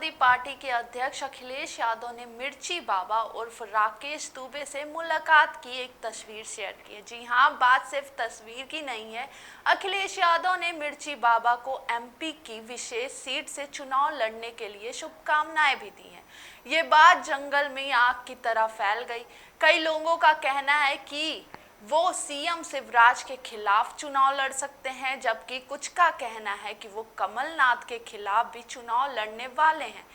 Samajwadi party के अध्यक्ष अखिलेश यादव ने मिर्ची बाबा उर्फ राकेश दुबे से मुलाकात की एक तस्वीर शेयर की है। जी हां, बात सिर्फ तस्वीर की नहीं है। अखिलेश यादव ने मिर्ची बाबा को एमपी की विशेष सीट से चुनाव लड़ने के लिए शुभकामनाएं भी दी हैं। ये बात जंगल में आग की तरह फैल गई। कई लोगों का कहना है कि वो सीएम शिवराज के खिलाफ चुनाव लड़ सकते हैं, जबकि कुछ का कहना है कि वो कमलनाथ के खिलाफ भी चुनाव लड़ने वाले हैं।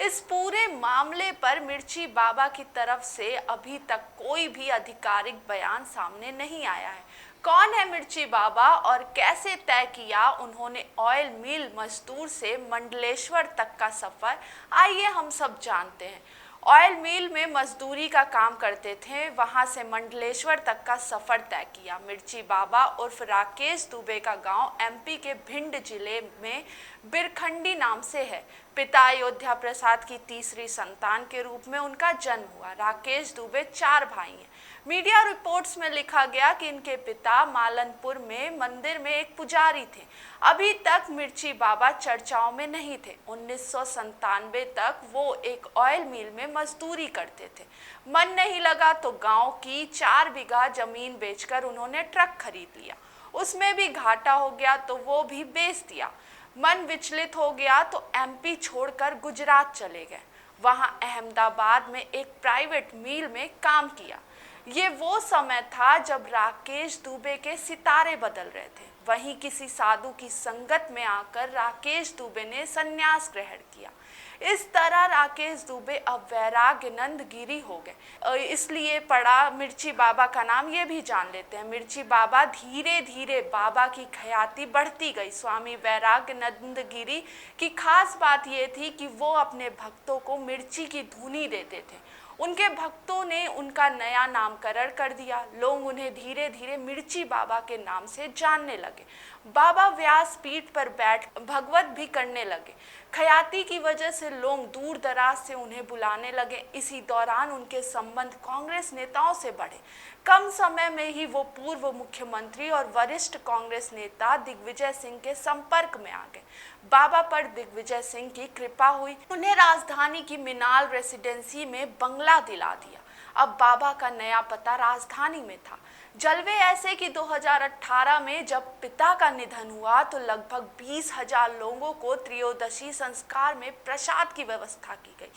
इस पूरे मामले पर मिर्ची बाबा की तरफ से अभी तक कोई भी आधिकारिक बयान सामने नहीं आया है। कौन है मिर्ची बाबा और कैसे तय किया उन्होंने ऑयल मिल मजदूर से मंडलेश्वर तक का सफर, आइए हम सब जानते हैं। ऑयल मिल में मजदूरी का काम करते थे, वहां से मंडलेश्वर तक का सफर तय किया। मिर्ची बाबा उर्फ राकेश दुबे का गांव एमपी के भिंड जिले में बिरखंडी नाम से है। पिता अयोध्या प्रसाद की तीसरी संतान के रूप में उनका जन्म हुआ। राकेश दुबे 4 भाई हैं। मीडिया रिपोर्ट्स में लिखा गया कि इनके पिता मालनपुर में मंदिर में एक पुजारी थे। अभी तक मिर्ची बाबा चर्चाओं में नहीं थे। 1997 तक वो एक ऑयल मिल में मजदूरी करते थे। मन नहीं लगा तो गांव की 4 बीघा जमीन बेचकर उन्होंने ट्रक खरीद लिया। उसमें भी घाटा हो गया तो वो भी बेच दिया। मन विचलित हो गया तो एमपी छोड़कर गुजरात चले गए। वहां अहमदाबाद में एक प्राइवेट मिल में काम किया। ये वो समय था जब राकेश दुबे के सितारे बदल रहे थे। वहीं किसी साधु की संगत में आकर राकेश दुबे ने संन्यास ग्रहण किया। इस तरह राकेश दुबे अब वैराग्यनंद गिरी हो गए। इसलिए पड़ा मिर्ची बाबा का नाम, ये भी जान लेते हैं। मिर्ची बाबा धीरे धीरे बाबा की ख्याति बढ़ती गई। स्वामी वैराग्यनंद गिरी की खास बात यह थी कि वो अपने भक्तों को मिर्ची की धुनी देते थे। उनके भक्तों ने उनका नया नामकरण कर दिया। लोग उन्हें धीरे धीरे मिर्ची बाबा के नाम से जानने लगे। बाबा व्यास पीठ पर बैठ भगवत भी करने लगे। ख्याति की वजह से लोग दूर दराज से उन्हें बुलाने लगे। इसी दौरान उनके संबंध कांग्रेस नेताओं से बढ़े। कम समय में ही वो पूर्व मुख्यमंत्री और वरिष्ठ कांग्रेस नेता दिग्विजय सिंह के संपर्क में आ गए। बाबा पर दिग्विजय सिंह की कृपा हुई। उन्हें राजधानी की मिनाल रेसिडेंसी में बंगला दिला दिया। अब बाबा का नया पता राजधानी में था। जलवे ऐसे कि 2018 में जब पिता का निधन हुआ तो लगभग 20,000 लोगों को त्रयोदशी संस्कार में प्रसाद की व्यवस्था की गई।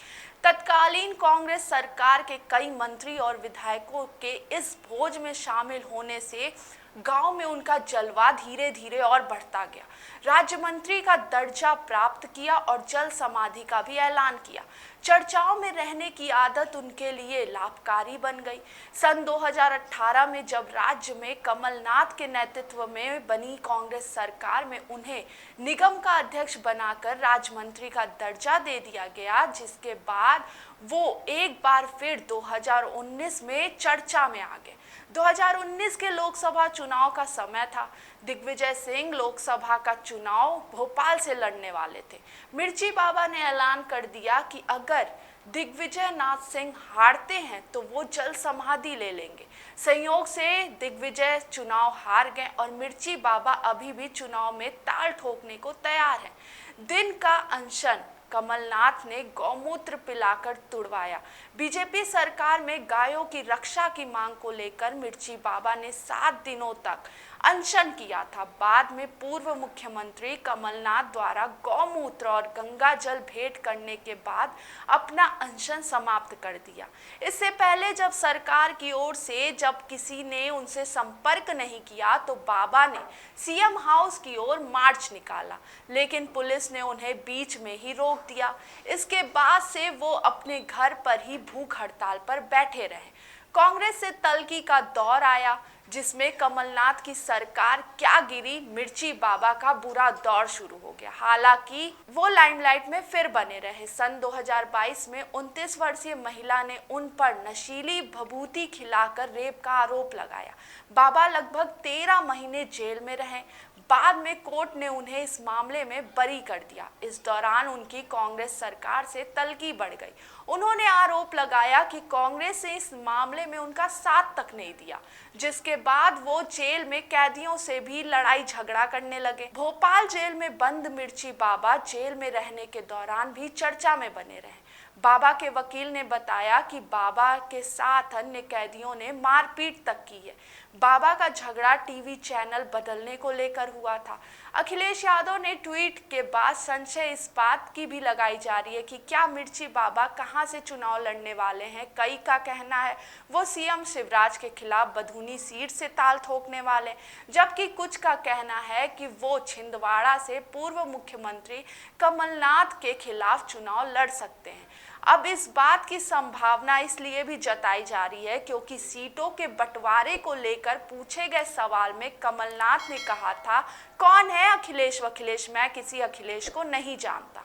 तत्कालीन कांग्रेस सरकार के कई मंत्री और विधायकों के इस भोज में शामिल होने से गांव में उनका जलवा धीरे धीरे और बढ़ता गया। राज्य मंत्री का दर्जा प्राप्त किया और जल समाधि का भी ऐलान किया। चर्चाओं में रहने की आदत उनके लिए लाभकारी बन गई। सन 2018 में जब राज्य में कमलनाथ के नेतृत्व में बनी कांग्रेस सरकार में उन्हें निगम का अध्यक्ष बनाकर राज्य मंत्री का दर्जा दे दिया गया, जिसके बाद वो एक बार फिर 2019 में चर्चा में आ गए। 2019 के लोकसभा चुनाव का समय था। दिग्विजय सिंह लोकसभा का चुनाव भोपाल से लड़ने वाले थे। मिर्ची बाबा ने ऐलान कर दिया कि अगर दिग्विजय नाथ सिंह हारते हैं तो वो जल समाधि ले लेंगे। संयोग से दिग्विजय चुनाव हार गए और मिर्ची बाबा अभी भी चुनाव में ताल ठोकने को तैयार हैं। दिन का अनशन कमलनाथ ने गौमूत्र पिलाकर तुड़वाया। बीजेपी सरकार में गायों की रक्षा की मांग को लेकर मिर्ची बाबा ने 7 दिनों तक अनशन किया था। बाद में पूर्व मुख्यमंत्री कमलनाथ द्वारा गौमूत्र और गंगा जल भेंट करने के बाद अपना अनशन समाप्त कर दिया। इससे पहले जब सरकार की ओर से जब किसी ने उनसे संपर्क नहीं किया तो बाबा ने सीएम हाउस की ओर मार्च निकाला, लेकिन पुलिस ने उन्हें बीच में ही रोक दिया। इसके बाद से वो अपने घर पर ही भूख हड़ताल पर बैठे रहे। कांग्रेस से तल्खी का दौर आया, जिसमें कमलनाथ की सरकार क्या गिरी, मिर्ची बाबा का बुरा दौर शुरू हो गया। हालांकि वो लाइमलाइट में फिर बने रहे। सन 2022 में 29 वर्षीय महिला ने उन पर नशीली भभूति खिलाकर रेप का आरोप लगाया। बाबा लगभग 13 महीने जेल में रहे। बाद में कोर्ट ने उन्हें इस मामले में बरी कर दिया। इस दौरान उनकी कांग्रेस सरकार से तल्खी बढ़ गई। उन्होंने आरोप लगाया कि कांग्रेस ने इस मामले में उनका साथ तक नहीं दिया, जिसके बाद वो जेल में कैदियों से भी लड़ाई झगड़ा करने लगे। भोपाल जेल में बंद मिर्ची बाबा जेल में रहने के दौरान भी चर्चा में बने रहे। बाबा के वकील ने बताया कि बाबा के साथ अन्य कैदियों ने मारपीट तक की है। बाबा का झगड़ा टीवी चैनल बदलने को लेकर हुआ था। अखिलेश यादव ने ट्वीट के बाद संशय इस बात की भी लगाई जा रही है कि क्या मिर्ची बाबा कहां से चुनाव लड़ने वाले हैं। कई का कहना है वो सीएम शिवराज के खिलाफ बधूनी सीट से ताल ठोकने वाले, जबकि कुछ का कहना है कि वो छिंदवाड़ा से पूर्व मुख्यमंत्री कमलनाथ के खिलाफ चुनाव लड़ सकते हैं। अब इस बात की संभावना इसलिए भी जताई जा रही है क्योंकि सीटों के बंटवारे को लेकर पूछे गए सवाल में कमलनाथ ने कहा था, कौन है अखिलेश वखिलेश, मैं किसी अखिलेश को नहीं जानता।